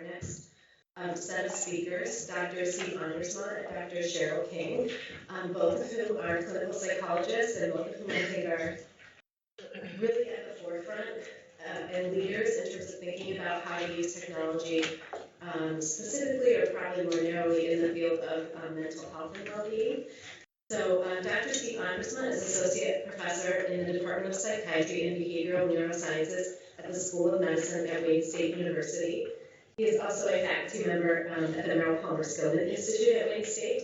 our next set of speakers, Dr. C. Ondersma and Dr. Cheryl King, both of whom are clinical psychologists and both of whom I think are really at the forefront and leaders in terms of thinking about how to use technology, specifically or probably more narrowly in the field of mental health and well-being. So Dr. Steve Ondersma is Associate Professor in the Department of Psychiatry and Behavioral Neurosciences at the School of Medicine at Wayne State University. He is also a faculty member at the Merrill Palmer Skillman Institute at Wayne State.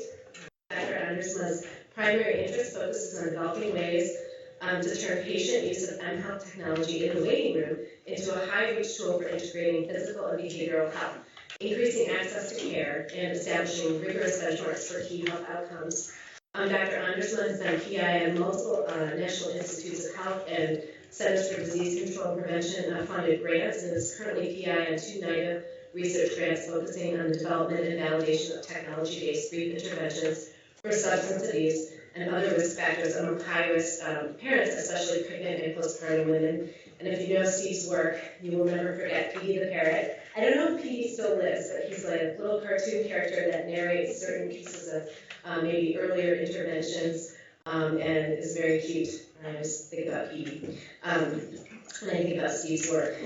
Dr. Ondersma's primary interest focuses on developing ways to turn patient use of mHealth technology in the waiting room into a high-reach tool for integrating physical and behavioral health, increasing access to care, and establishing rigorous benchmarks for key health outcomes. Dr. Ondersma has been PI on multiple National Institutes of Health and Centers for Disease Control and Prevention funded grants, and is currently PI on 2 NIDA research grants focusing on the development and validation of technology-based grief interventions for substance abuse and other risk factors among high-risk parents, especially pregnant and postpartum women. And if you know Steve's work, you will never forget Petey the parrot. I don't know if Petey still lives, but he's like a little cartoon character that narrates certain pieces of maybe earlier interventions and is very cute. I just think about Petey when I think about Steve's work.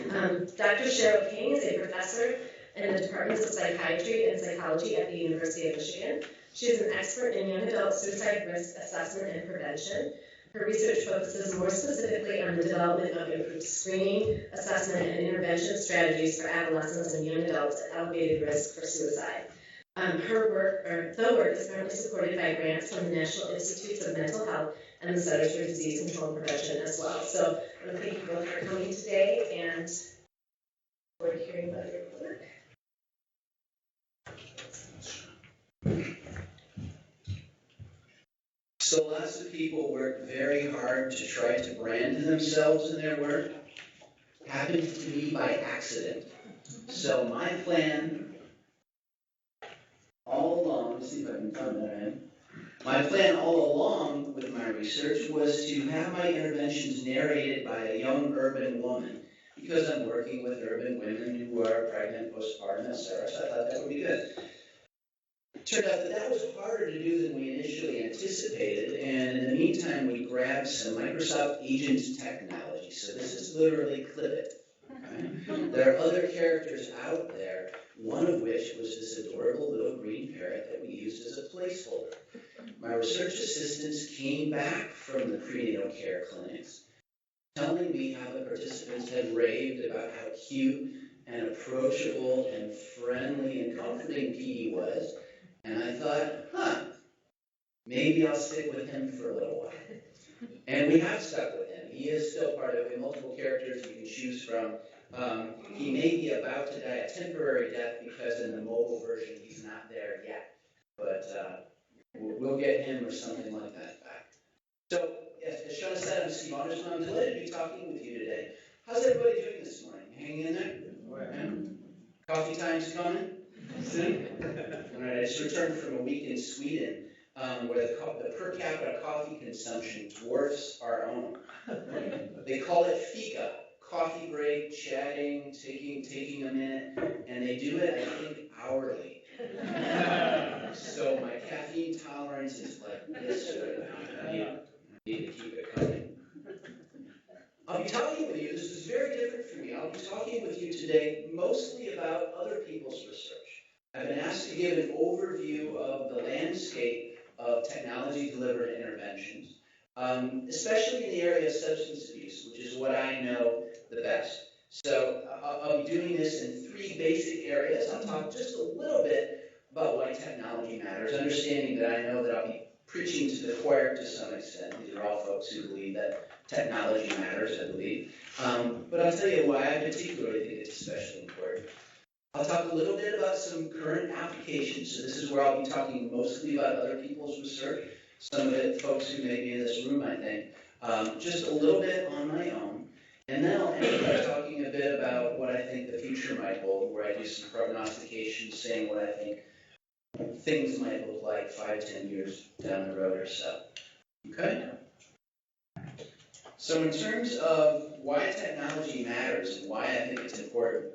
Dr. Cheryl King is a professor in the Departments of Psychiatry and Psychology at the University of Michigan. She is an expert in young adult suicide risk assessment and prevention. Her research focuses more specifically on the development of improved screening, assessment, and intervention strategies for adolescents and young adults at elevated risk for suicide. The work is currently supported by grants from the National Institutes of Mental Health and the Centers for Disease Control and Prevention as well. So I want to thank you both for coming today and forward to hearing about your work. So lots of people work very hard to try to brand themselves in their work. Happened to me by accident. So my plan all along, let's see if I can find that in. My plan all along with my research was to have my interventions narrated by a young urban woman, because I'm working with urban women who are pregnant, postpartum, etc. So I thought that would be good. It turned out that was harder to do than we initially anticipated, and in the meantime, we grabbed some Microsoft Agent technology. So this is literally Clip It. Okay? There are other characters out there, one of which was this adorable little green parrot that we used as a placeholder. My research assistants came back from the prenatal care clinics, telling me how the participants had raved about how cute and approachable and friendly and comforting Petey was. And I thought, maybe I'll stick with him for a little while. And we have stuck with him. He is still part of it. Multiple characters you can choose from. He may be about to die a temporary death because in the mobile version he's not there yet. But we'll get him or something like that back. So, yes, as Sean said, I'm Steve Ondersma. I'm delighted to be talking with you today. How's everybody doing this morning? Hanging in there? Yeah. Coffee time's coming? Soon? All right, I just returned from a week in Sweden where the per capita coffee consumption dwarfs our own. They call it fika, coffee break, chatting, taking a minute, and they do it, I think, hourly. So my caffeine tolerance is like this right now. I need to keep it coming. I'll be talking with you, this is very different for me. I'll be talking with you today mostly about other people's research. I've been asked to give an overview of the landscape of technology-delivered interventions, especially in the area of substance abuse, which is what I know the best. So I'll be doing this in 3 basic areas. I'll talk just a little bit about why technology matters, understanding that I know that I'll be preaching to the choir to some extent. These are all folks who believe that technology matters, I believe. But I'll tell you why I particularly think it's especially important. I'll talk a little bit about some current applications. So this is where I'll be talking mostly about other people's research, some of it folks who may be in this room, I think. Just a little bit on my own. And then I'll end by talking a bit about what I think the future might hold, where I do some prognostication, saying what I think things might look like 5-10 years down the road or so. Okay? So in terms of why technology matters and why I think it's important,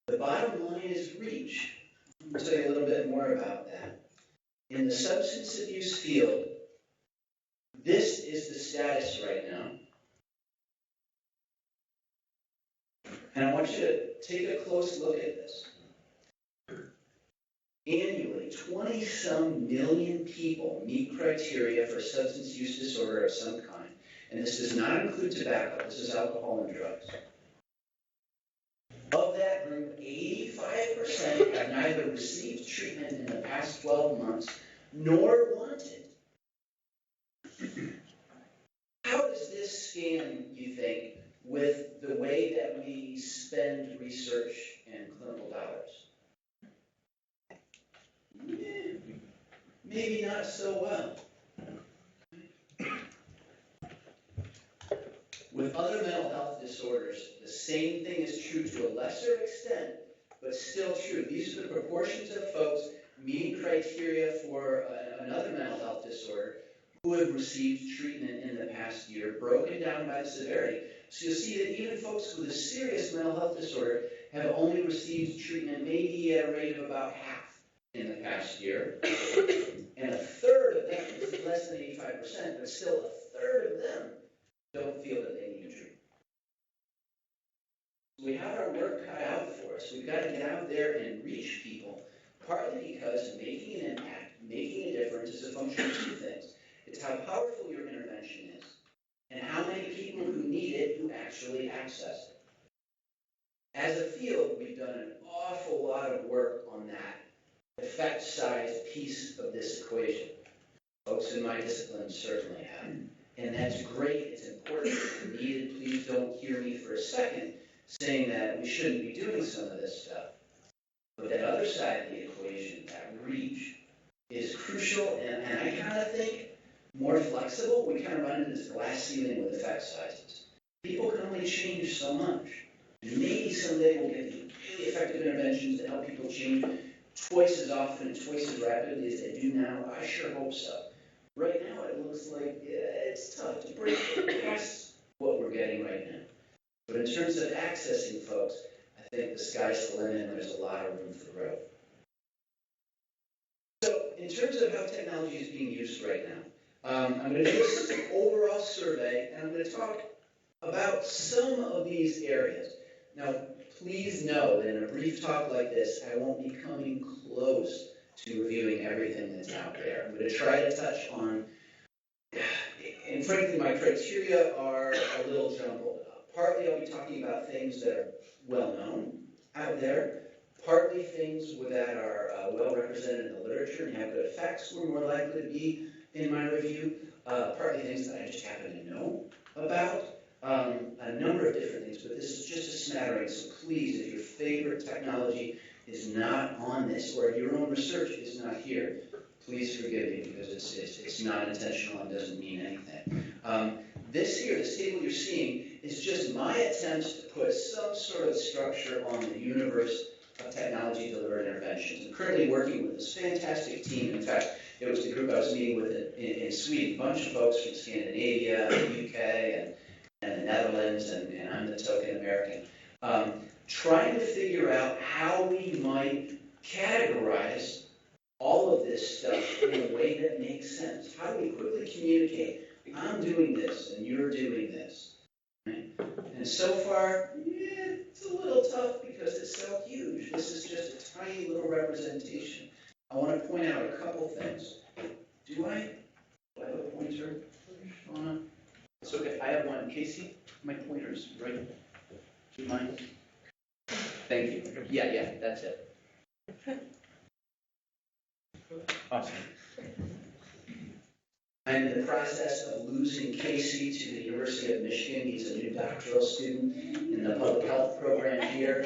The bottom line is reach. I'll tell you a little bit more about that. In the substance abuse field, this is the status right now. And I want you to take a close look at this. Annually, 20-some million people meet criteria for substance use disorder of some kind. And this does not include tobacco. This is alcohol and drugs. Of that group, 85% have neither received treatment in the past 12 months nor wanted. How does this scan, you think, with the way that we spend research and clinical dollars? Maybe not so well. With other mental health disorders, the same thing is true to a lesser extent, but still true. These are the proportions of folks meeting criteria for another mental health disorder who have received treatment in the past year, broken down by the severity. So you'll see that even folks with a serious mental health disorder have only received treatment maybe at a rate of about half in the past year. And a third of them, this is less than 85%, but still a third of them don't feel that they need treatment. We have our work cut out for us. We've got to get out there and reach people, partly because making an impact, making a difference is a function of two things. It's how powerful your intervention is, and how many people who need it who actually access it. As a field, we've done an awful lot of work on that effect size piece of this equation. Folks in my discipline certainly have. And that's great, it's important, it's needed. Please don't hear me for a second saying that we shouldn't be doing some of this stuff. But that other side of the equation, that reach, is crucial, and I kind of think more flexible. We kind of run into this glass ceiling with effect sizes. People can only change so much. And maybe someday we'll get these really effective interventions that help people change twice as often and twice as rapidly as they do now. I sure hope so. Right now, it looks like it's tough to break past what we're getting right now. But in terms of accessing folks, I think the sky's the limit and there's a lot of room for growth. So, in terms of how technology is being used right now, I'm going to do an overall survey and I'm going to talk about some of these areas. Now, please know that in a brief talk like this, I won't be coming close to reviewing everything that's out there. I'm going to try to touch on, and frankly, my criteria are a little jumbled. Partly I'll be talking about things that are well known out there, partly things that are well represented in the literature and have good effects were more likely to be in my review, partly things that I just happen to know about, a number of different things, but this is just a smattering, so please, if your favorite technology is not on this, or if your own research is not here, please forgive me because it's not intentional and doesn't mean anything. This table you're seeing, is just my attempt to put some sort of structure on the universe of technology-delivered interventions. I'm currently working with this fantastic team. In fact, it was the group I was meeting with in Sweden, a bunch of folks from Scandinavia, the UK, and the Netherlands, and I'm the token American, trying to figure out how we might categorize all of this stuff in a way that makes sense. How do we quickly communicate, I'm doing this and you're doing this? Right? And so far, it's a little tough because it's so huge. This is just a tiny little representation. I want to point out a couple things. Do I have a pointer? Shauna? It's okay. I have one. Casey, my pointer's right. Do you mind? Thank you. Yeah, that's it. Awesome. I'm in the process of losing Casey to the University of Michigan. He's a new doctoral student in the public health program here.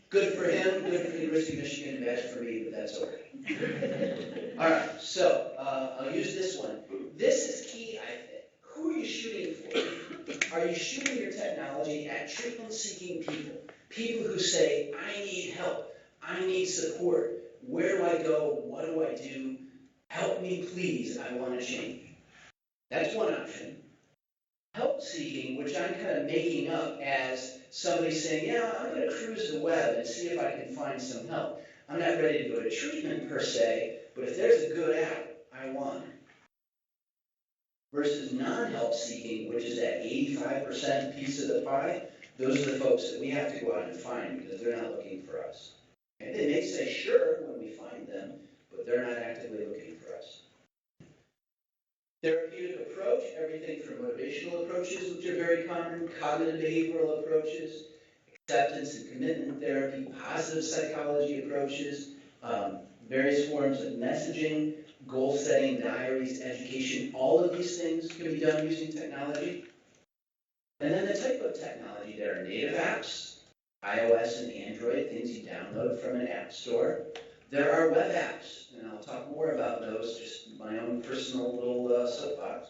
Good for him, good for the University of Michigan, bad for me, but that's okay. All right, so I'll use this one. This is key, I think. Who are you shooting for? Are you shooting your technology at treatment-seeking people? People who say, I need help, I need support. Where do I go? What do I do? Help me, please. I want to change. That's one option. Help seeking, which I'm kind of making up as somebody saying, yeah, I'm going to cruise the web and see if I can find some help. I'm not ready to go to treatment per se, but if there's a good app, I want it. Versus non-help seeking, which is that 85% piece of the pie, those are the folks that we have to go out and find because they're not looking for us. And they may say sure when we find them, but they're not actively looking for us. Therapeutic approach, everything from motivational approaches, which are very common, cognitive behavioral approaches, acceptance and commitment therapy, positive psychology approaches, various forms of messaging, goal setting, diaries, education, all of these things can be done using technology. And then the type of technology, there are native apps, iOS and Android, things you download from an app store. There are web apps, and I'll talk more about those, just my own personal little soapbox.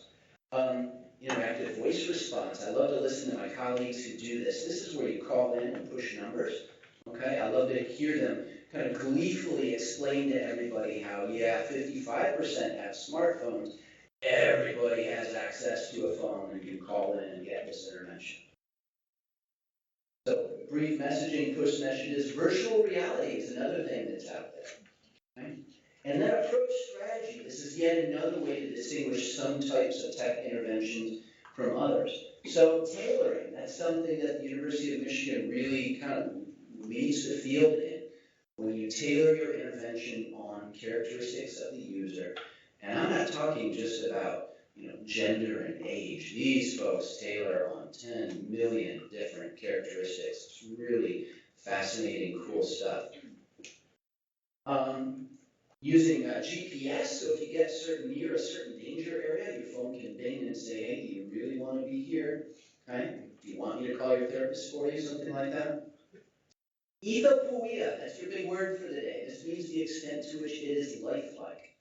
Interactive voice response. I love to listen to my colleagues who do this. This is where you call in and push numbers. Okay, I love to hear them kind of gleefully explain to everybody how, yeah, 55% have smartphones. Everybody has access to a phone and can call in and get this intervention. So brief messaging, push messages, virtual reality is another thing that's out there. Okay? And then approach strategy. This is yet another way to distinguish some types of tech interventions from others. So tailoring, that's something that the University of Michigan really kind of leads the field in. When you tailor your intervention on characteristics of the user, and I'm not talking just about gender and age. These folks tailor on 10 million different characteristics. It's really fascinating, cool stuff. Using GPS, so if you get near a certain danger area, your phone can ding and say, hey, do you really want to be here? Okay? Do you want me to call your therapist for you? Something like that. Ethopoeia, that's your big word for the day. This means the extent to which it is lifelike.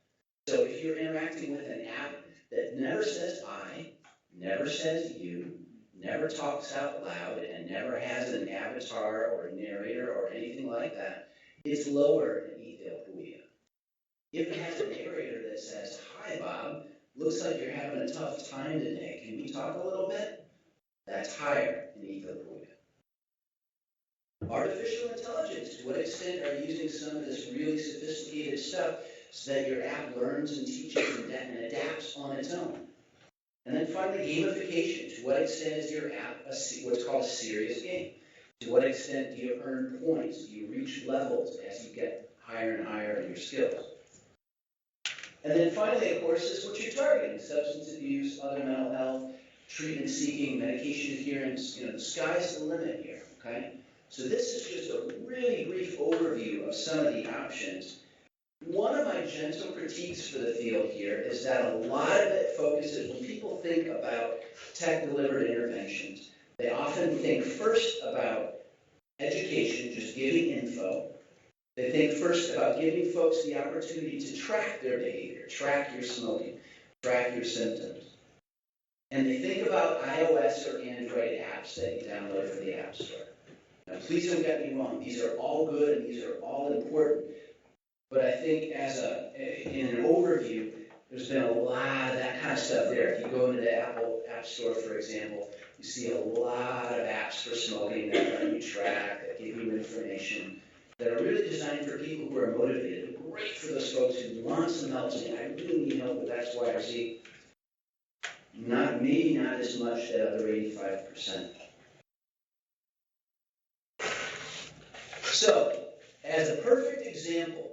So if you're interacting with an app that never says I, never says you, never talks out loud, and never has an avatar or a narrator or anything like that, it's lower in ethopoeia. If it has a narrator that says, hi, Bob, looks like you're having a tough time today. Can we talk a little bit? That's higher in ethopoeia. Artificial intelligence, to what extent are you using some of this really sophisticated stuff so that your app learns and teaches and adapts on its own? And then finally, gamification. To what extent is your app what's called a serious game? To what extent do you earn points? Do you reach levels as you get higher and higher in your skills? And then finally, of course, is what you're targeting. Substance abuse, other mental health, treatment seeking, medication adherence. The sky's the limit here, okay? So this is just a really brief overview of some of the options. One of my gentle critiques for the field here is that a lot of it focuses, when people think about tech-delivered interventions, they often think first about education, just giving info. They think first about giving folks the opportunity to track their behavior, track your smoking, track your symptoms. And they think about iOS or Android apps that you download from the App Store. Now, please don't get me wrong. These are all good and these are all important. But I think in an overview, there's been a lot of that kind of stuff there. If you go into the Apple App Store, for example, you see a lot of apps for smoking that let you track, that give you information, that are really designed for people who are motivated. They're great for those folks who want some help, saying, I really need help with X, Y, or Z. Maybe not as much that other 85%. So, as a perfect example,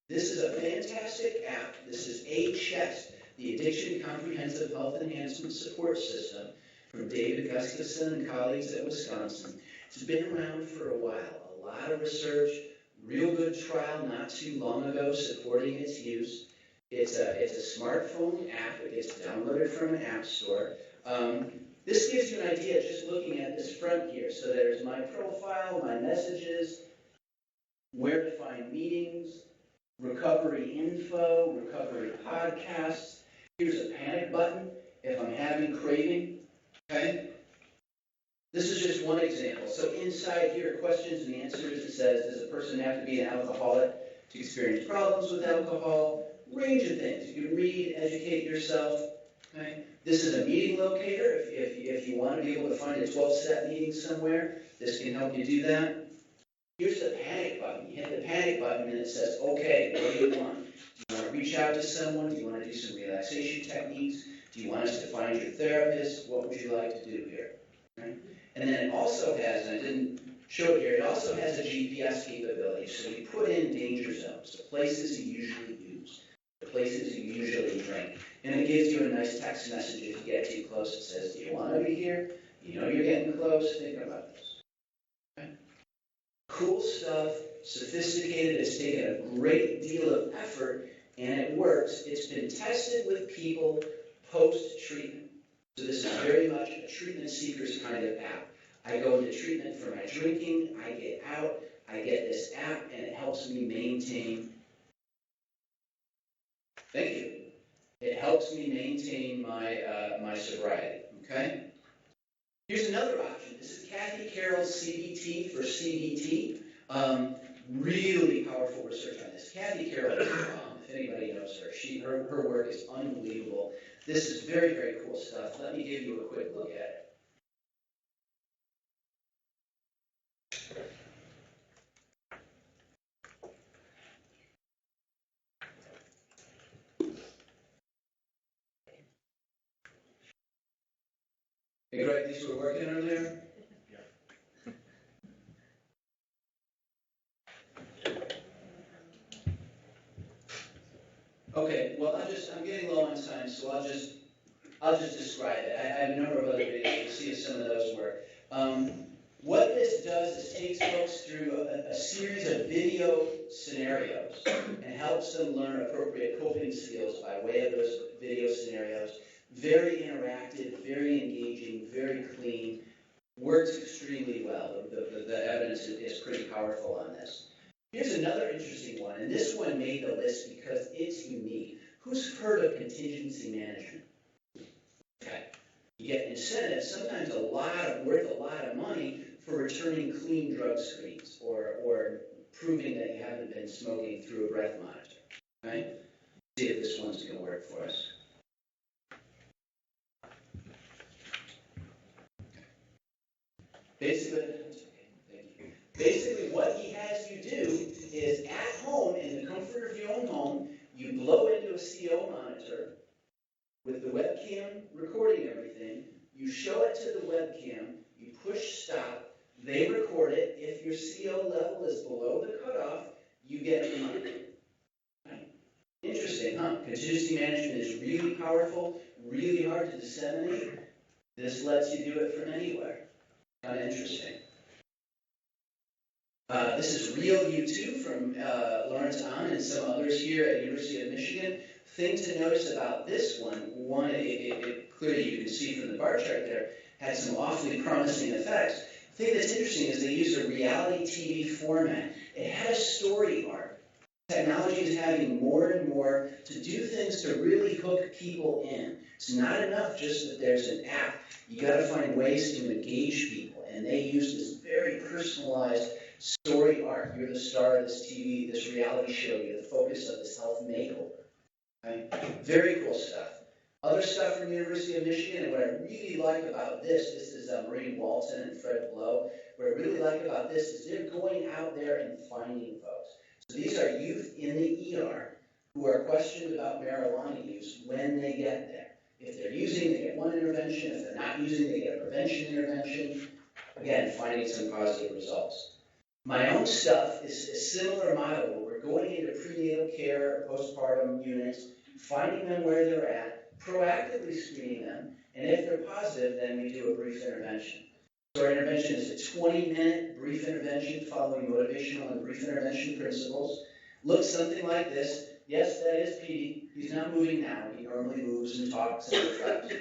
this is a fantastic app. This is ACHESS, the Addiction Comprehensive Health Enhancement Support System, from David Gustafson and colleagues at Wisconsin. It's been around for a while. A lot of research, real good trial not too long ago supporting its use. It's a smartphone app. It gets downloaded from an app store. This gives you an idea just looking at this front here. So there's my profile, my messages, where to find meetings, recovery info, recovery podcasts. Here's a panic button if I'm having craving. Okay? This is just one example. So inside here, questions and answers, it says, does a person have to be an alcoholic to experience problems with alcohol? Range of things. You can read, educate yourself. Okay? This is a meeting locator. If you want to be able to find a 12-step meeting somewhere, this can help you do that. Here's the panic button. You hit the panic button and it says, okay, what do you want? Do you want to reach out to someone? Do you want to do some relaxation techniques? Do you want us to find your therapist? What would you like to do here? Right? And then it also has, and I didn't show it here, it also has a GPS capability. So you put in danger zones, the places you usually use, the places you usually drink. And it gives you a nice text message if you get too close. It says, do you want to be here? You know you're getting close. Think about this. Cool stuff, sophisticated, it's taken a great deal of effort, and it works. It's been tested with people post-treatment. So this is very much a treatment seekers kind of app. I go into treatment for my drinking, I get out, I get this app, and it helps me maintain, thank you, it helps me maintain my sobriety, okay? Here's another option. This is Kathy Carroll's CBT for CBT. Really powerful research on this. Kathy Carroll, if anybody knows her, her work is unbelievable. This is very, very cool stuff. Let me give you a quick look at it. Hey, Greg, these were working earlier? Okay, well, I'm getting low on time, so I'll just describe it. I have a number of other videos. You'll see if some of those work. What this does is takes folks through a series of video scenarios and helps them learn appropriate coping skills by way of those video scenarios. Very interactive, very engaging, very clean. Works extremely well. The evidence is pretty powerful on this. Here's another interesting one, and this one made the list because it's unique. Who's heard of contingency management? Okay. You get incentives, sometimes worth a lot of money for returning clean drug screens or proving that you haven't been smoking through a breath monitor. Right? See if this one's going to work for us. Basically, what he has you do is at home, in the comfort of your own home, you blow into a CO monitor with the webcam recording everything. You show it to the webcam. You push stop. They record it. If your CO level is below the cutoff, you get the money. Right? Interesting, huh? Contingency management is really powerful, really hard to disseminate. This lets you do it from anywhere. Kind of interesting. This is Real U2 from Lawrence Ahn and some others here at the University of Michigan. Thing to notice about this one, it clearly you can see from the bar chart there, had some awfully promising effects. The thing that's interesting is they used a reality TV format. It had a story arc. Technology is having more and more to do things to really hook people in. It's not enough just that there's an app. You got to find ways to engage people, and they use this very personalized story arc. You're the star of this TV, this reality show. You're the focus of this health makeover. Right? Very cool stuff. Other stuff from the University of Michigan, and what I really like about this is Maureen Walton and Fred Blow. What I really like about this is they're going out there and finding folks. So these are youth in the ER who are questioned about marijuana use when they get there. If they're using, they get one intervention. If they're not using, they get a prevention intervention. Again, finding some positive results. My own stuff is a similar model where we're going into prenatal care, postpartum units, finding them where they're at, proactively screening them, and if they're positive, then we do a brief intervention. So our intervention is a 20-minute brief intervention following motivational and brief intervention principles. Looks something like this. Yes, that is Petey. He's not moving now. He normally moves and talks and reflects.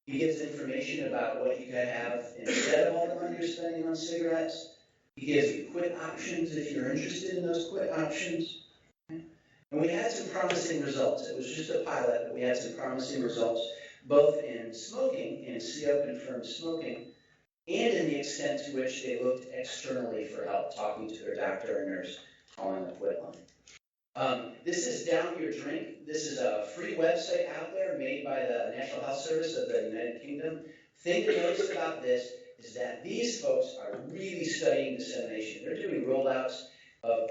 He gives information about what you could have instead of all the money you're spending on cigarettes. He gives you quit options if you're interested in those quit options. And we had some promising results. It was just a pilot, but we had some promising results, both in smoking, in CO-confirmed smoking, and in the extent to which they looked externally for help, talking to their doctor or nurse, calling the quit line. This is Down Your Drink. This is a free website out there made by the National Health Service of the United Kingdom. Thing to notice about this is that these folks are really studying dissemination. They're doing rollouts of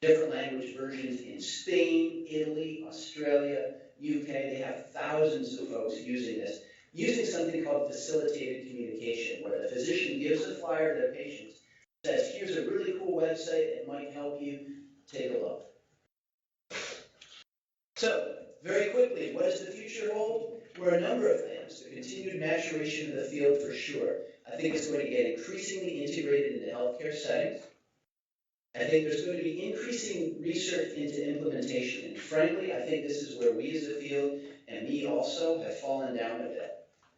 different language versions in Spain, Italy, Australia, UK. They have thousands of folks using this, using something called facilitated communication, where the physician gives a flyer to their patients, says, here's a really cool website that might help you, take a look. So, very quickly, what does the future hold? Well, a number of things. The continued maturation of the field for sure. I think it's going to get increasingly integrated into healthcare settings. I think there's going to be increasing research into implementation. And frankly, I think this is where we as a field, and me also, have fallen down a bit.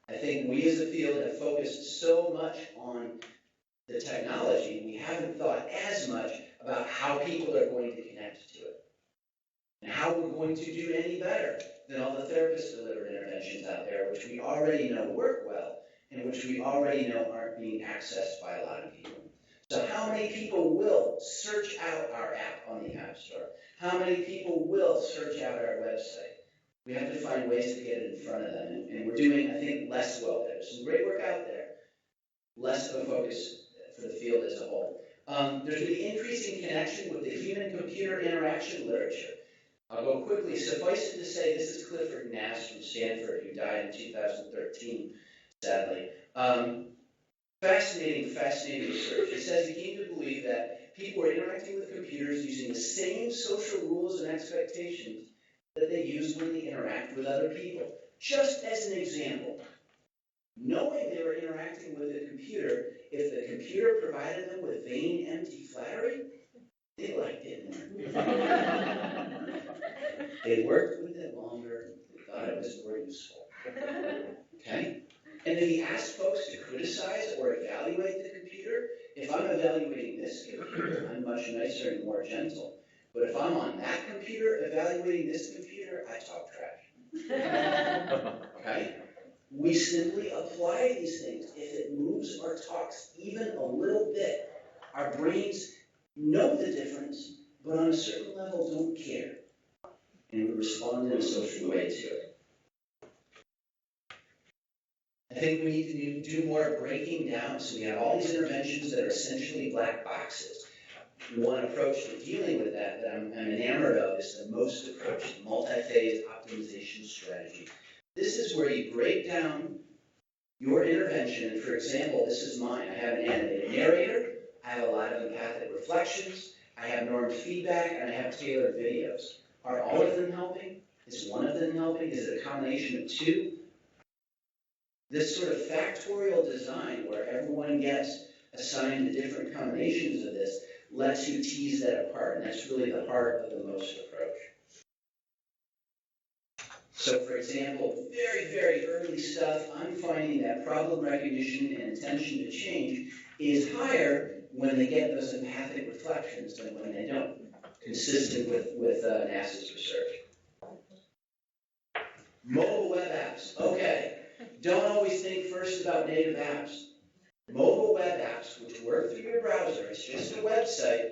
I think we as a field have focused so much on the technology, we haven't thought as much about how people are going to connect to it. And how we're going to do any better than all the therapist-delivered interventions out there, which we already know work well, and which we already know aren't being accessed by a lot of people. So how many people will search out our app on the App Store? How many people will search out our website? We have to find ways to get it in front of them, and we're doing, I think, less well there. Some great work out there, less of a focus for the field as a whole. There's going to be increasing connection with the human-computer interaction literature. I'll go quickly. Suffice it to say, this is Clifford Nass from Stanford, who died in 2013, sadly. Fascinating research. He says he came to believe that people are interacting with computers using the same social rules and expectations that they use when they interact with other people. Just as an example, knowing they were interacting with a computer, if the computer provided them with vain, empty flattery, they liked it more. They worked with it longer, they thought it was more useful. Okay? And then he asked folks to criticize or evaluate the computer. If I'm evaluating this computer, I'm much nicer and more gentle. But if I'm on that computer evaluating this computer, I talk trash. Okay? We simply apply these things. If it moves or talks even a little bit, our brains know the difference, but on a certain level don't care. And we respond in a social way to it. I think we need to do more breaking down. So we have all these interventions that are essentially black boxes. One approach to dealing with that I'm enamored of is the MOST approach, the multi-phase optimization strategy. This is where you break down your intervention. For example, this is mine. I have an animated narrator. I have a lot of empathic reflections. I have normed feedback, and I have tailored videos. Are all of them helping? Is one of them helping? Is it a combination of two? This sort of factorial design where everyone gets assigned the different combinations of this lets you tease that apart, and that's really the heart of the MOST approach. So for example, very early stuff, I'm finding that problem recognition and intention to change is higher when they get those empathic reflections than when they don't, consistent with NASA's research. Mobile web apps, okay. Don't always think first about native apps. Mobile web apps, which work through your browser, it's just a website,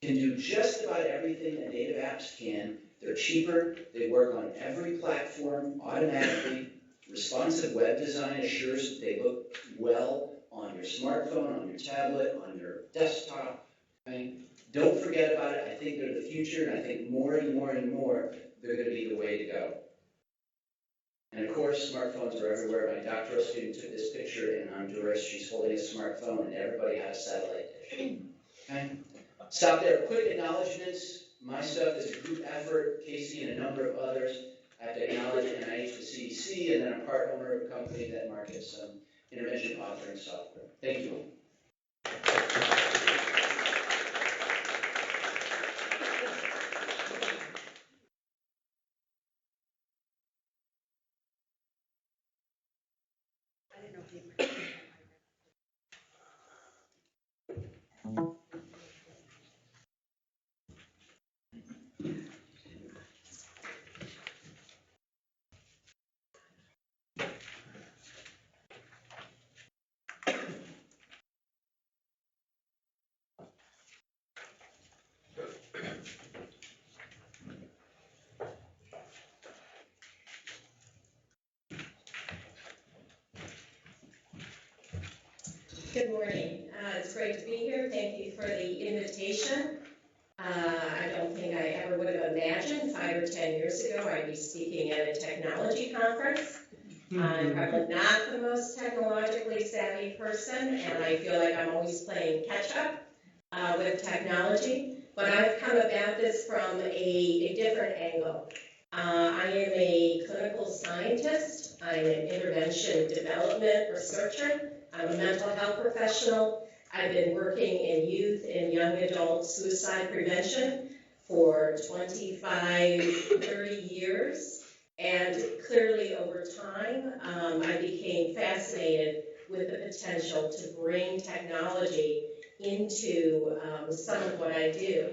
can do just about everything that native apps can. They're cheaper, they work on every platform automatically. Responsive web design assures that they look well on your smartphone, on your tablet, on your desktop. Okay? Don't forget about it. I think they're the future, and I think more and more they're going to be the way to go. And of course, smartphones are everywhere. My doctoral student took this picture in Honduras. She's holding a smartphone, and everybody had a satellite dish. Okay? Stop there. Quick acknowledgments. My stuff is a group effort. Casey and a number of others. I have to acknowledge NIH, the CDC, and then I'm part owner of a company that markets intervention authoring software. Thank you. Good morning. It's great to be here. Thank you for the invitation. I don't think I ever would have imagined 5 or 10 years ago I'd be speaking at a technology conference. I'm probably not the most technologically savvy person, and I feel like I'm always playing catch up with technology. But I've come about this from a different angle. I am a clinical scientist. I'm an intervention development researcher. I'm a mental health professional. I've been working in youth and young adult suicide prevention for 25, 30 years. And clearly over time, I became fascinated with the potential to bring technology into some of what I do.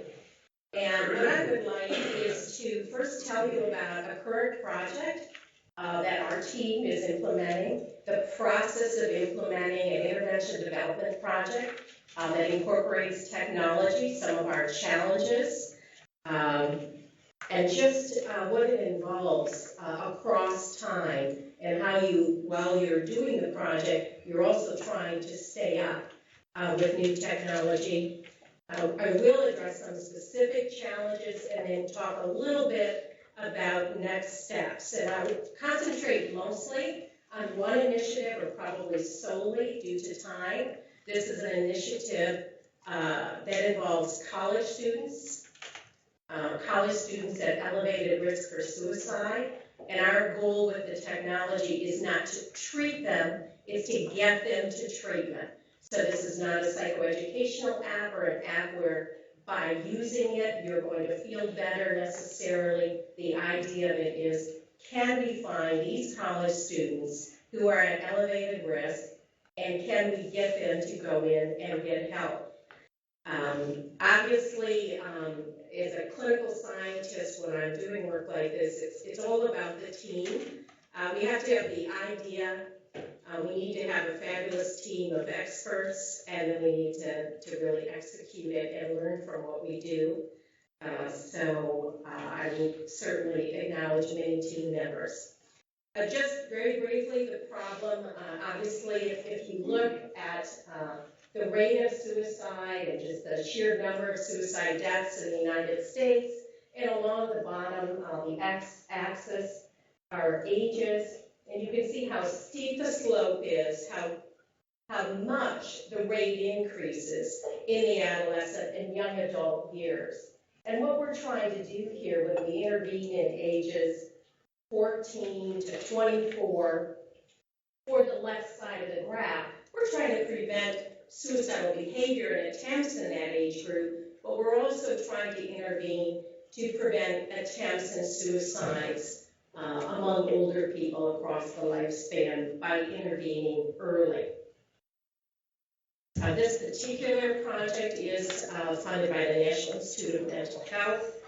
And what I would like is to first tell you about a current project that our team is implementing, the process of implementing an intervention development project that incorporates technology, some of our challenges, and just what it involves across time, and how you, while you're doing the project, you're also trying to stay up with new technology. I will address some specific challenges and then talk a little bit about next steps. And I will concentrate mostly on one initiative, or probably solely due to time. This is an initiative that involves college students at elevated risk for suicide. And our goal with the technology is not to treat them, it's to get them to treatment. So this is not a psychoeducational app or an app where by using it you're going to feel better necessarily. The idea of it is, can we find these college students who are at elevated risk, and can we get them to go in and get help? Obviously, as a clinical scientist, when I'm doing work like this, it's all about the team. We have to have the idea. We need to have a fabulous team of experts, and then we need to really execute it and learn from what we do. So I will certainly acknowledge many team members. Just very briefly, the problem, obviously, if you look at the rate of suicide and just the sheer number of suicide deaths in the United States, and along the bottom, the x-axis are ages. And you can see how steep the slope is, how much the rate increases in the adolescent and young adult years. And what we're trying to do here when we intervene in ages 14 to 24, for the left side of the graph, we're trying to prevent suicidal behavior and attempts in that age group, but we're also trying to intervene to prevent attempts and suicides among older people across the lifespan by intervening early. This particular project is funded by the National Institute of Mental Health.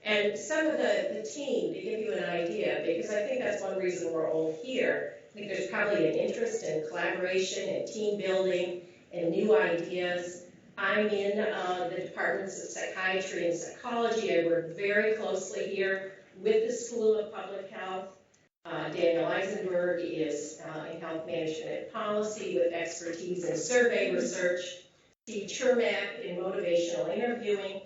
And some of the team, to give you an idea, because I think that's one reason we're all here, I think there's probably an interest in collaboration and team building and new ideas. I'm in the departments of psychiatry and psychology. I work very closely here with the School of Public Health. Daniel Eisenberg is in health management and policy with expertise in survey research. Steve Chermak in motivational interviewing.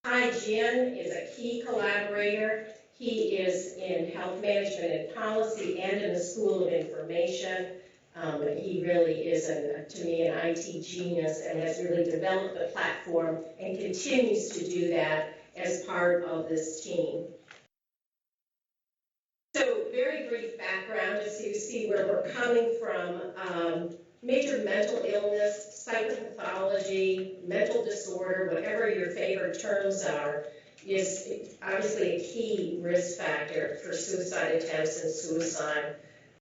Hai Jin is a key collaborator. He is in health management and policy and in the School of Information. He really is, to me, an IT genius and has really developed the platform and continues to do that as part of this team. So very brief background, just so you see where we're coming from. Major mental illness, psychopathology, mental disorder, whatever your favorite terms are, is obviously a key risk factor for suicide attempts and suicide.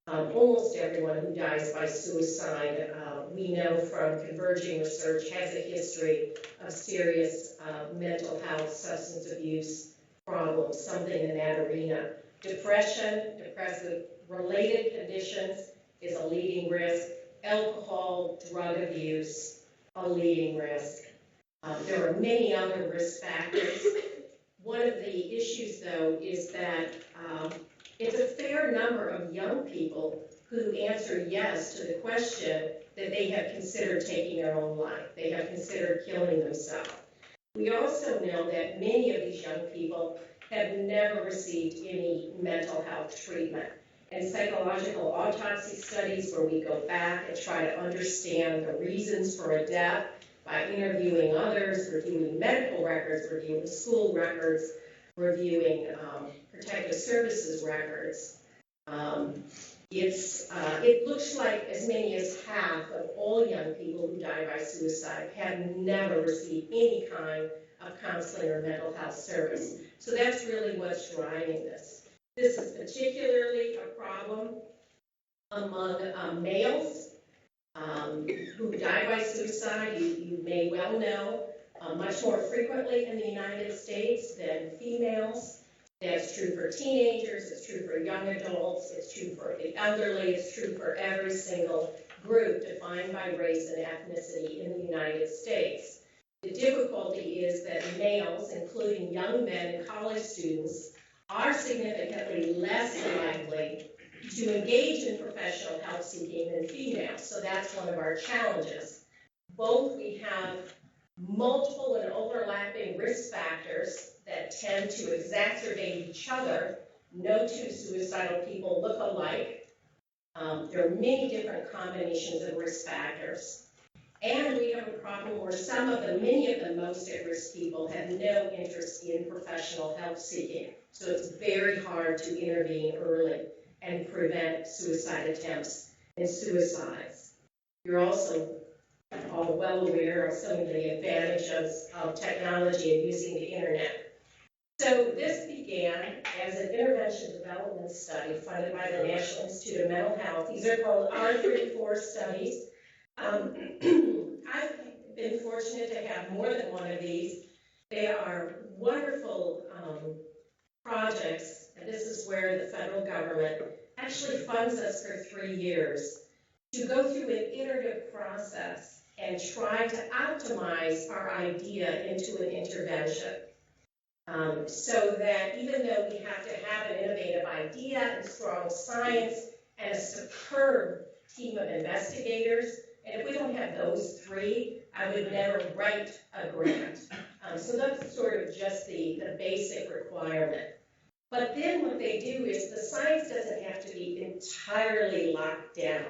Almost everyone who dies by suicide, we know from converging research, has a history of serious mental health, substance abuse problems, something in that arena. Depression, depressive-related conditions is a leading risk. Alcohol, drug abuse, a leading risk. There are many other risk factors. One of the issues, though, is that it's a fair number of young people who answer yes to the question that they have considered taking their own life. They have considered killing themselves. We also know that many of these young people have never received any mental health treatment. And psychological autopsy studies where we go back and try to understand the reasons for a death by interviewing others, reviewing medical records, reviewing school records, reviewing protective services records. It looks like as many as half of all young people who die by suicide have never received any kind of counseling or mental health service. So that's really what's driving this. This is particularly a problem among males who die by suicide. You may well know much more frequently in the United States than females. That's true for teenagers, it's true for young adults, it's true for the elderly, it's true for every single group defined by race and ethnicity in the United States. The difficulty is that males, including young men and college students, are significantly less likely to engage in professional help seeking than females. So that's one of our challenges. Both we have multiple and overlapping risk factors that tend to exacerbate each other. No two suicidal people look alike. There are many different combinations of risk factors. And we have a problem where many of the most at-risk people have no interest in professional help seeking. So it's very hard to intervene early and prevent suicide attempts and suicides. You're also all well aware of some of the advantages of technology and using the internet. So this began as an intervention development study funded by the National Institute of Mental Health. These are called R34 studies. I've been fortunate to have more than one of these. They are wonderful projects, and this is where the federal government actually funds us for 3 years to go through an iterative process and try to optimize our idea into an intervention. So that even though we have to have an innovative idea and strong science and a superb team of investigators, and if we don't have those three, I would never write a grant. So that's sort of just the basic requirement. But then what they do is the science doesn't have to be entirely locked down.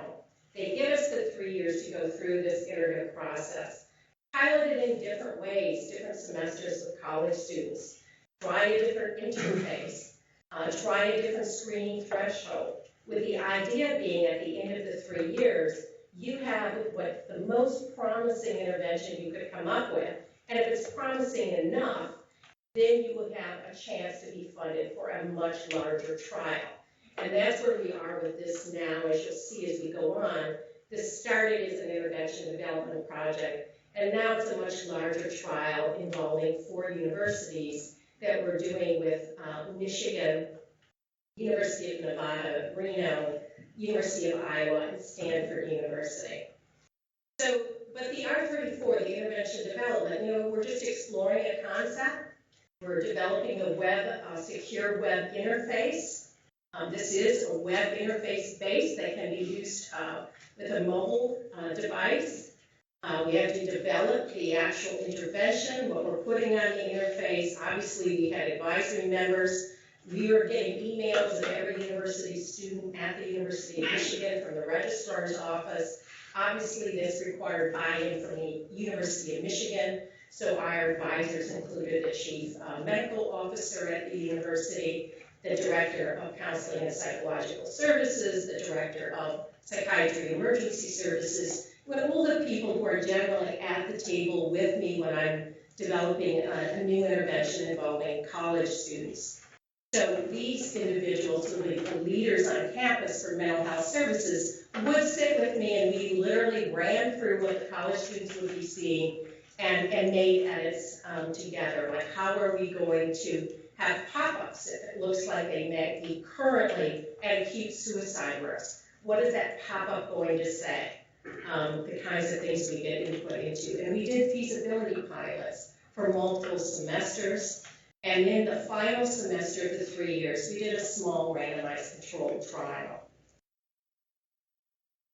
They give us the 3 years to go through this iterative process, pilot it in different ways, different semesters with college students, try a different interface, try a different screening threshold, with the idea being at the end of the 3 years, you have what the most promising intervention you could come up with, and if it's promising enough, then you would have a chance to be funded for a much larger trial. And that's where we are with this now, as you'll see as we go on. This started as an intervention development project, and now it's a much larger trial involving 4 universities that we're doing with Michigan, University of Nevada, Reno, University of Iowa, and Stanford University. So, but the R34, the intervention development, we're just exploring a concept. We're developing a secure web interface. This is a web interface base that can be used with a mobile device. We have to develop the actual intervention, what we're putting on the interface. Obviously, we had advisory members. We were getting emails of every university student at the University of Michigan from the registrar's office. Obviously, this required buy-in from the University of Michigan. So our advisors included the chief medical officer at the university, the director of counseling and psychological services, the director of psychiatry and emergency services, with all the people who are generally at the table with me when I'm developing a new intervention involving college students. So these individuals who would be the leaders on campus for mental health services would sit with me, and we literally ran through what the college students would be seeing and made edits together. Like, how are we going to have pop-ups if it looks like they may be currently at acute suicide risk? What is that pop-up going to say? The kinds of things we get input into. And we did feasibility pilots for multiple semesters. And in the final semester of the 3 years, we did a small randomized controlled trial.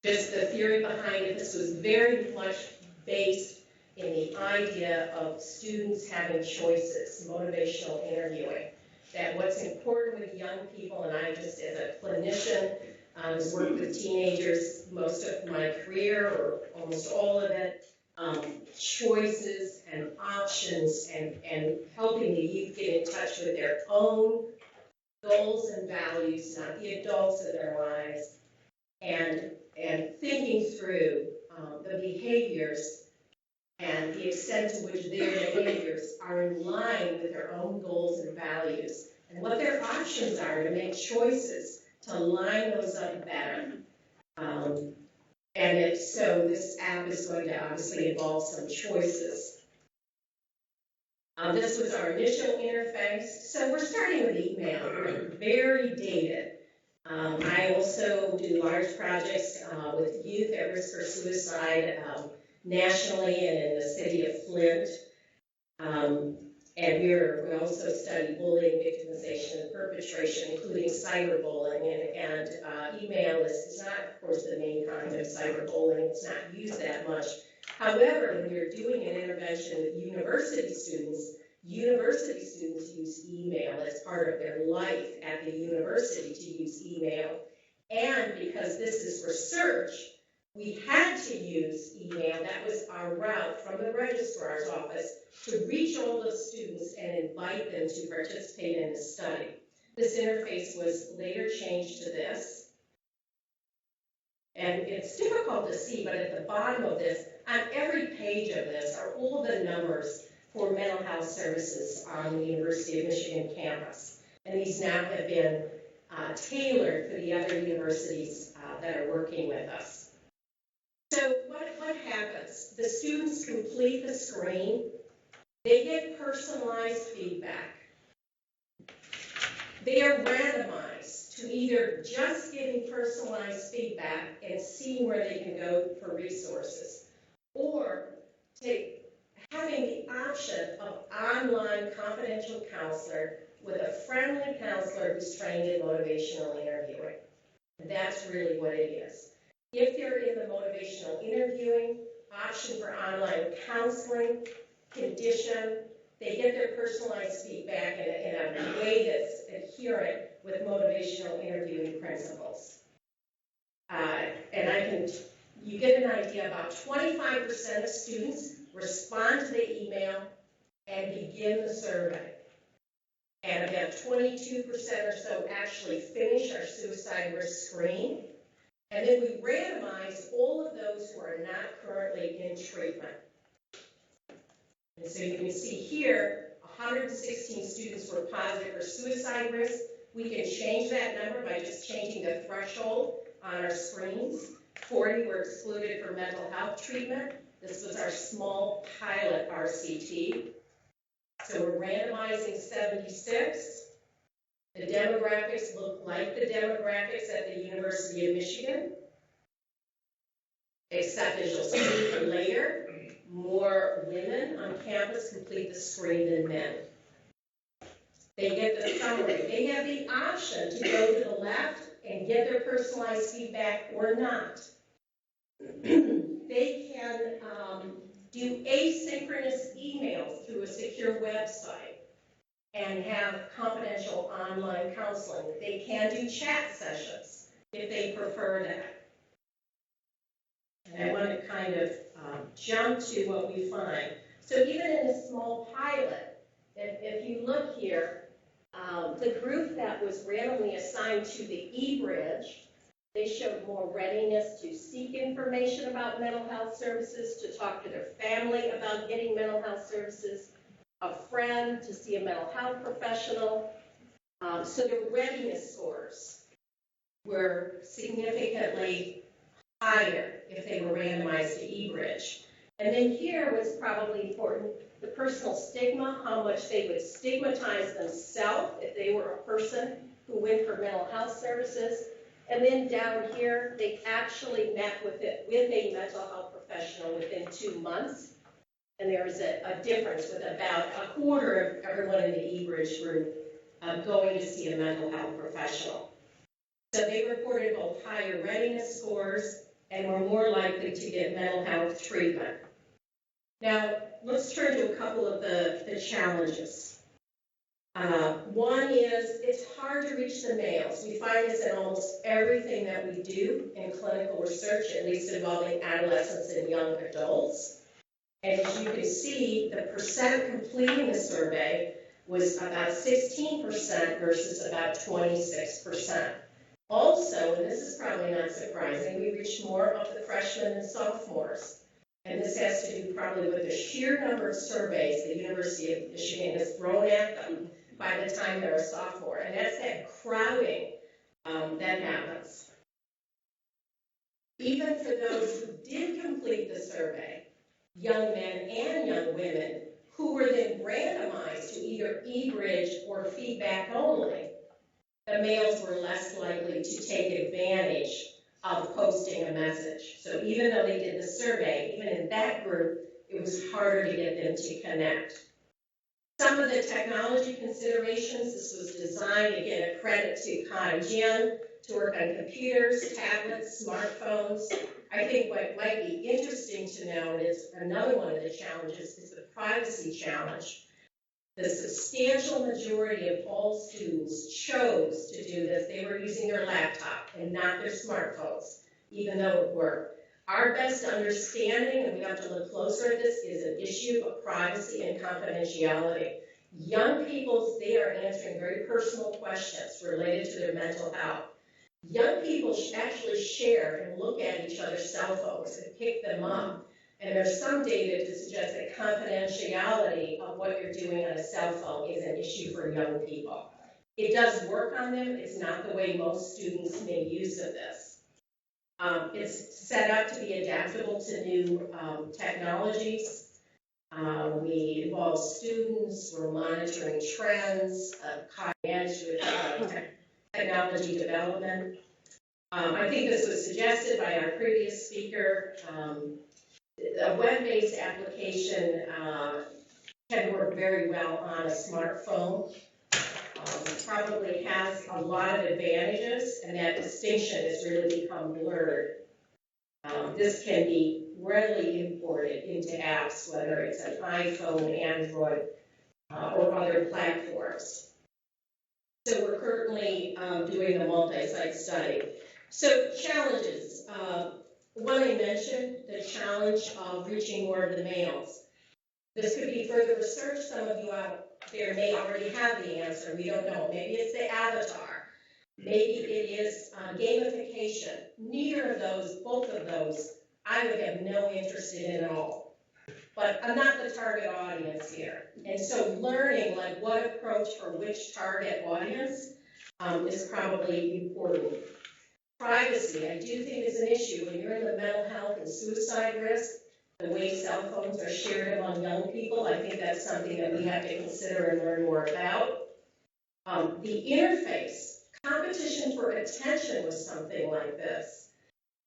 Just the theory behind it, this was very much based in the idea of students having choices, motivational interviewing. That what's important with young people, and I just as a clinician, has worked with teenagers most of my career, or almost all of it, choices and options and helping the youth get in touch with their own goals and values, not the adults in their lives, and thinking through the behaviors and the extent to which their behaviors are in line with their own goals and values, and what their options are to make choices to line those up better. So this app is going to obviously involve some choices. This was our initial interface. So we're starting with email. We're very dated. I also do large projects with youth at risk for suicide nationally and in the city of Flint. And we also study bullying, victimization, and perpetration, including cyberbullying. And email is not, of course, the main kind of cyberbullying. It's not used that much. However, when you're doing an intervention with university students use email as part of their life at the university to use email. And because this is research, we had to use email. That was our route from the registrar's office to reach all the students and invite them to participate in the study. This interface was later changed to this. And it's difficult to see, but at the bottom of this, on every page of this, are all the numbers for mental health services on the University of Michigan campus. And these now have been tailored for the other universities that are working with us. So what happens? The students complete the screen. They get personalized feedback. They are randomized to either just getting personalized feedback and seeing where they can go for resources, or having the option of online confidential counselor with a friendly counselor who's trained in motivational interviewing. And that's really what it is. If they're in the motivational interviewing, option for online counseling, condition, they get their personalized feedback in a way that's adherent with motivational interviewing principles. You get an idea, about 25% of students respond to the email and begin the survey. And about 22% or so actually finish our suicide risk screen. And then we randomize all of those who are not currently in treatment. And so you can see here, 116 students were positive for suicide risk. We can change that number by just changing the threshold on our screens. 40 were excluded for mental health treatment. This was our small pilot RCT. So we're randomizing 76. The demographics look like the demographics at the University of Michigan, except as you'll see later, more women on campus complete the screen than men. They get the summary. They have the option to go to the left and get their personalized feedback or not. They can do asynchronous emails through a secure website and have confidential online counseling. They can do chat sessions if they prefer that. And I want to kind of jump to what we find. So even in a small pilot, if you look here, the group that was randomly assigned to the eBridge, they showed more readiness to seek information about mental health services, to talk to their family about getting mental health services, a friend to see a mental health professional. So their readiness scores were significantly higher if they were randomized to eBridge. And then here was probably important, the personal stigma, how much they would stigmatize themselves if they were a person who went for mental health services. And then down here, they actually met with a mental health professional within 2 months. And there was a difference with about a quarter of everyone in the eBridge group going to see a mental health professional. So they reported both higher readiness scores and were more likely to get mental health treatment. Now, let's turn to a couple of the challenges. One is it's hard to reach the males. We find this in almost everything that we do in clinical research, at least involving adolescents and young adults. And as you can see, the percent completing the survey was about 16% versus about 26%. Also, and this is probably not surprising, we reached more of the freshmen and sophomores. And this has to do probably with the sheer number of surveys the University of Michigan has thrown at them by the time they're a sophomore. And that's that crowding that happens. Even for those who did complete the survey, young men and young women, who were then randomized to either eBridge or feedback only, the males were less likely to take advantage of posting a message. So even though they did the survey, even in that group, it was harder to get them to connect. Some of the technology considerations, this was designed, again, a credit to Jen, to work on computers, tablets, smartphones. I think what might be interesting to note is another one of the challenges is the privacy challenge. The substantial majority of all students chose to do this. They were using their laptop and not their smartphones, even though it worked. Our best understanding, and we have to look closer at this, is an issue of privacy and confidentiality. Young people, they are answering very personal questions related to their mental health. Young people actually share and look at each other's cell phones and pick them up. And there's some data to suggest that confidentiality of what you're doing on a cell phone is an issue for young people. It does work on them. It's not the way most students make use of this. It's set up to be adaptable to new technologies. We involve students. We're monitoring trends, managed with technology development. I think this was suggested by our previous speaker. A web-based application can work very well on a smartphone. Probably has a lot of advantages, and that distinction has really become blurred. This can be readily imported into apps, whether it's an iPhone, Android, or other platforms. So we're currently doing the multi-site study. So challenges. One I mentioned, the challenge of reaching more of the males. This could be further research. Some of you out there may already have the answer. We don't know. Maybe it's the avatar. Maybe it is gamification. Neither of those, both of those, I would have no interest in at all. But I'm not the target audience here. And so learning like what approach for which target audience is probably important. Privacy, I do think is an issue when you're in the mental health and suicide risk. The way cell phones are shared among young people, I think that's something that we have to consider and learn more about. The interface, competition for attention was something like this.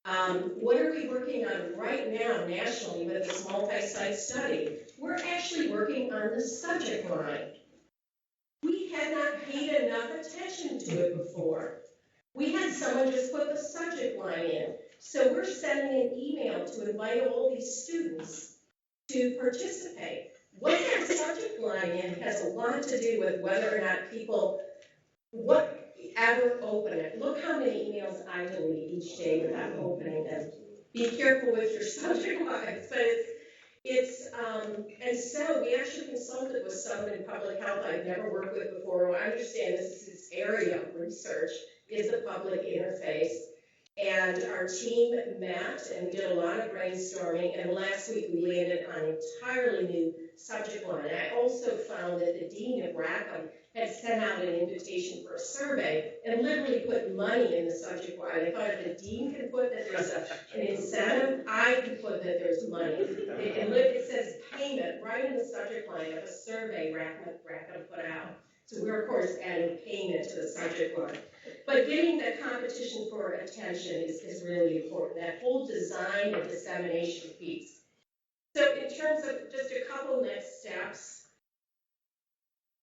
What are we working on right now nationally with this multi-site study? We're actually working on the subject line. We had not paid enough attention to it before. We had someone just put the subject line in. So we're sending an email to invite all these students to participate. What that subject line in has a lot to do with whether or not people ever open it. Look how many emails I delete each day without opening them. Be careful with your subject lines. But and so we actually consulted with someone in public health I've never worked with before, who I understand this is his area of research, is the public interface. And our team met and we did a lot of brainstorming, and last week we landed on an entirely new subject line. I also found that the dean of Rackham had sent out an invitation for a survey and literally put money in the subject line. I thought if the dean can put that there's an incentive, I can put that there's money. It says payment right in the subject line of a survey Rackham put out. So we're, of course, adding payment to the subject line. But getting the competition for attention is really important. That whole design and dissemination piece. So in terms of just a couple next steps,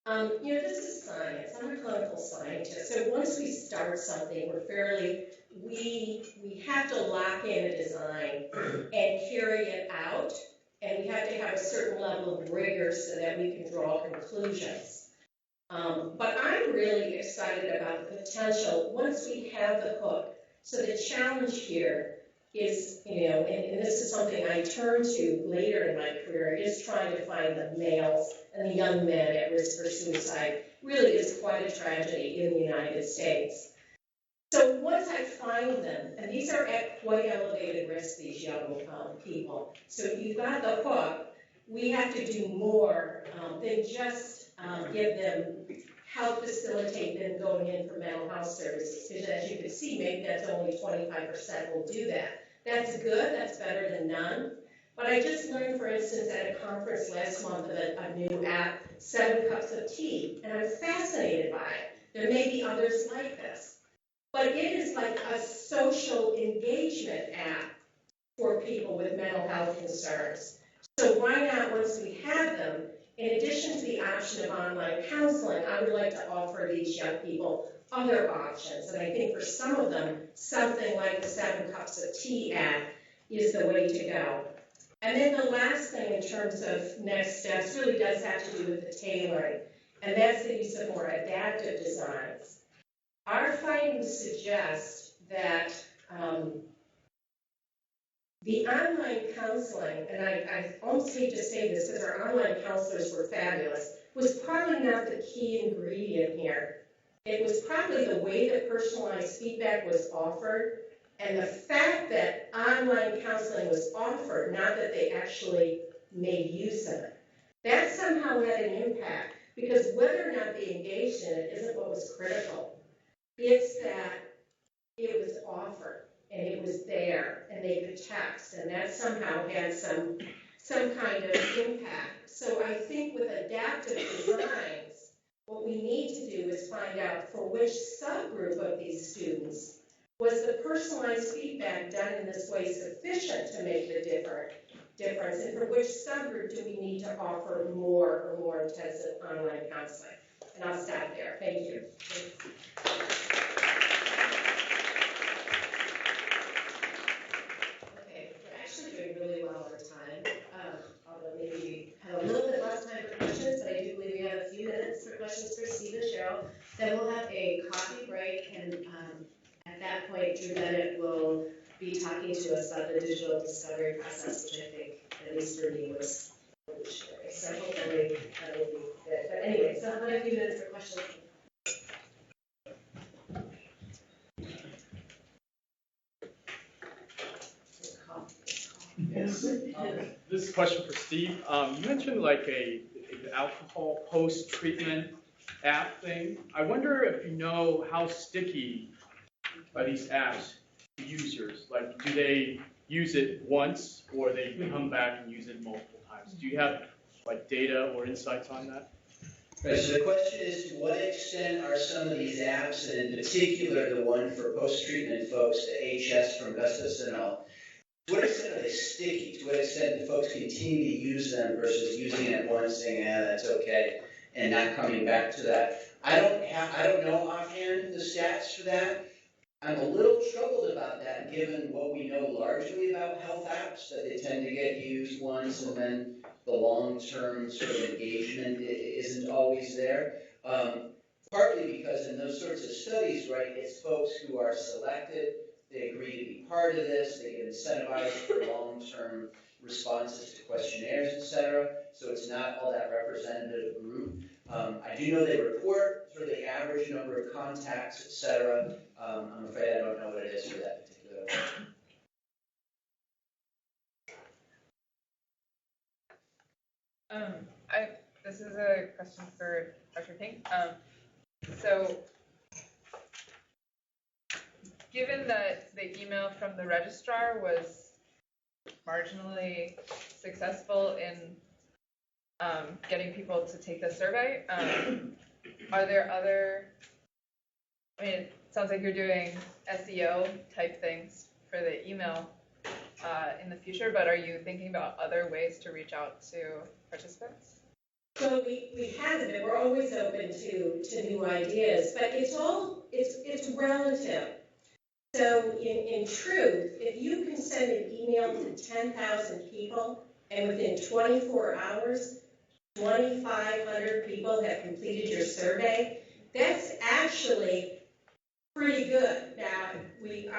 this is science. I'm a clinical scientist. So once we start something, we have to lock in a design and carry it out, and we have to have a certain level of rigor so that we can draw conclusions. But I'm really excited about the potential once we have the hook. So the challenge here is, and this is something I turn to later in my career, is trying to find the males and the young men at risk for suicide. Really is quite a tragedy in the United States. So once I find them, and these are at quite elevated risk, these young people. So if you've got the hook, we have to do more than just give them, help facilitate them going in for mental health services. Because as you can see, maybe that's only 25% will do that. That's good, that's better than none. But I just learned, for instance, at a conference last month of a new app, 7 Cups of Tea, and I'm fascinated by it. There may be others like this. But it is like a social engagement app for people with mental health concerns. So why not, once we have them, in addition to the option of online counseling, I would like to offer these young people other options. And I think for some of them, something like the 7 Cups of Tea app is the way to go. And then the last thing in terms of next steps really does have to do with the tailoring, and that's the use of more adaptive designs. Our findings suggest that the online counseling, and I almost hate to say this because our online counselors were fabulous, was probably not the key ingredient here. It was probably the way that personalized feedback was offered and the fact that online counseling was offered, not that they actually made use of it. That somehow had an impact because whether or not they engaged in it isn't what was critical. It's that it was offered and it was there and they could text, and that somehow had some kind of impact. So I think with adaptive designs, what we need to do is find out for which subgroup of these students was the personalized feedback done in this way sufficient to make the difference, and for which subgroup do we need to offer more or more intensive online counseling. And I'll stop there. Thank you. Doing really well on time, although maybe we have a little bit less time for questions, but I do believe we have a few minutes for questions for Steve and Cheryl. Then we'll have a coffee break, and at that point, Drew Bennett will be talking to us about the digital discovery process, which I think, at least for me, was revolutionary. So hopefully that will be good. But anyway, so I'll have a few minutes for questions. Yes. This is a question for Steve. You mentioned like an alcohol post-treatment app thing. I wonder if you know how sticky are these apps to users? Like, do they use it once or they come back and use it multiple times? Do you have like data or insights on that? Right, so the question is, to what extent are some of these apps, and in particular the one for post-treatment folks, the HS from Gustafson, to what extent are they sticky? To what extent do folks continue to use them versus using it once, saying, that's okay, and not coming back to that? I don't know offhand the stats for that. I'm a little troubled about that, given what we know largely about health apps, that they tend to get used once and then the long-term sort of engagement isn't always there. Partly because in those sorts of studies, right, it's folks who are selected, they agree to be part of this, they get incentivized for long-term responses to questionnaires, etc. So it's not all that representative group. I do know they report sort of the average number of contacts, etc. I'm afraid I don't know what it is for that particular one. This is a question for Dr. Pink. So, given that the email from the registrar was marginally successful in getting people to take the survey, are there other, I mean, it sounds like you're doing SEO type things for the email. in the future, but are you thinking about other ways to reach out to participants? So we haven't, and we're always open to new ideas, but it's relative. So in truth, if you can send an email to 10,000 people and within 24 hours, 2,500 people have completed your survey, that's actually pretty good. Now, we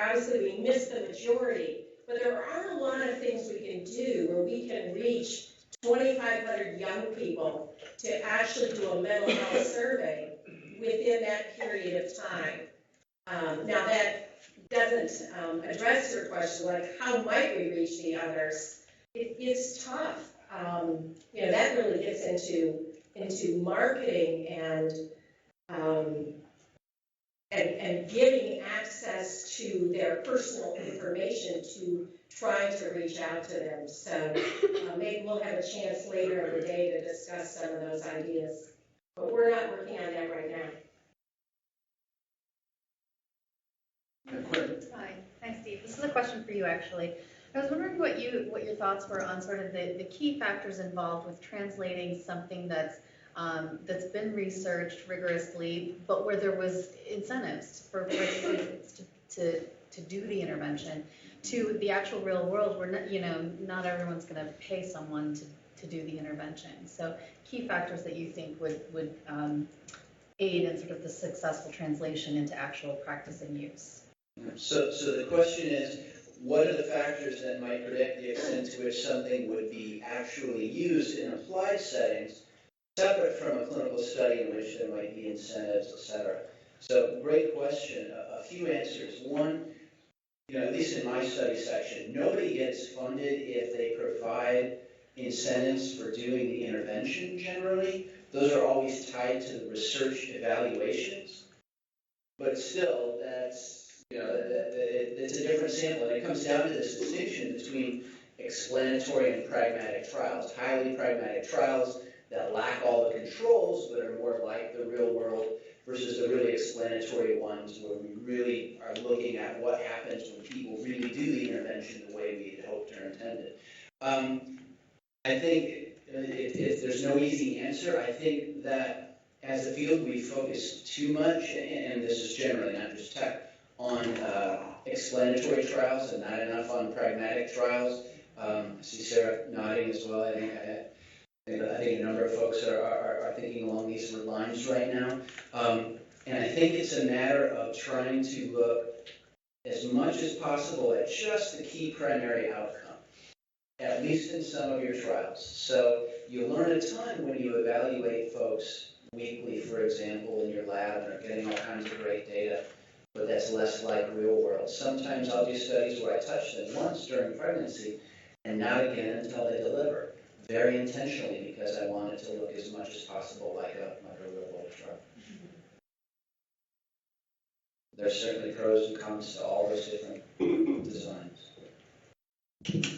missed the majority, but there are a lot of things we can do where we can reach 2,500 young people to actually do a mental health survey within that period of time. Now, that doesn't address your question, like how might we reach the others? It's tough. That really gets into marketing and giving access to their personal information to try to reach out to them. So maybe we'll have a chance later in the day to discuss some of those ideas. But we're not working on that right now. Hi, Steve. This is a question for you, actually. I was wondering what your thoughts were on sort of the key factors involved with translating something that's been researched rigorously, but where there was incentives for participants to do the intervention, to the actual real world where not everyone's going to pay someone to do the intervention. So key factors that you think would aid in sort of the successful translation into actual practice and use. So the question is, what are the factors that might predict the extent to which something would be actually used in applied settings, separate from a clinical study in which there might be incentives, et cetera? So great question. A few answers. One, at least in my study section, nobody gets funded if they provide incentives for doing the intervention generally. Those are always tied to the research evaluations. But still, it's a different sample. And it comes down to this distinction between explanatory and pragmatic trials. Highly pragmatic trials that lack all the controls but are more like the real world versus the really explanatory ones where we really are looking at what happens when people really do the intervention the way we had hoped or intended. I think if there's no easy answer, I think that as a field we focus too much, and this is generally not just tech, on explanatory trials and not enough on pragmatic trials. I see Sarah nodding as well. I think a number of folks are thinking along these lines right now. And I think it's a matter of trying to look as much as possible at just the key primary outcome, at least in some of your trials. So you learn a ton when you evaluate folks weekly, for example, in your lab, and are getting all kinds of great data, but that's less like real world. Sometimes I'll do studies where I touch them once during pregnancy and not again until they deliver, very intentionally, because I want it to look as much as possible like a real world trial. There's certainly pros and cons to all those different designs.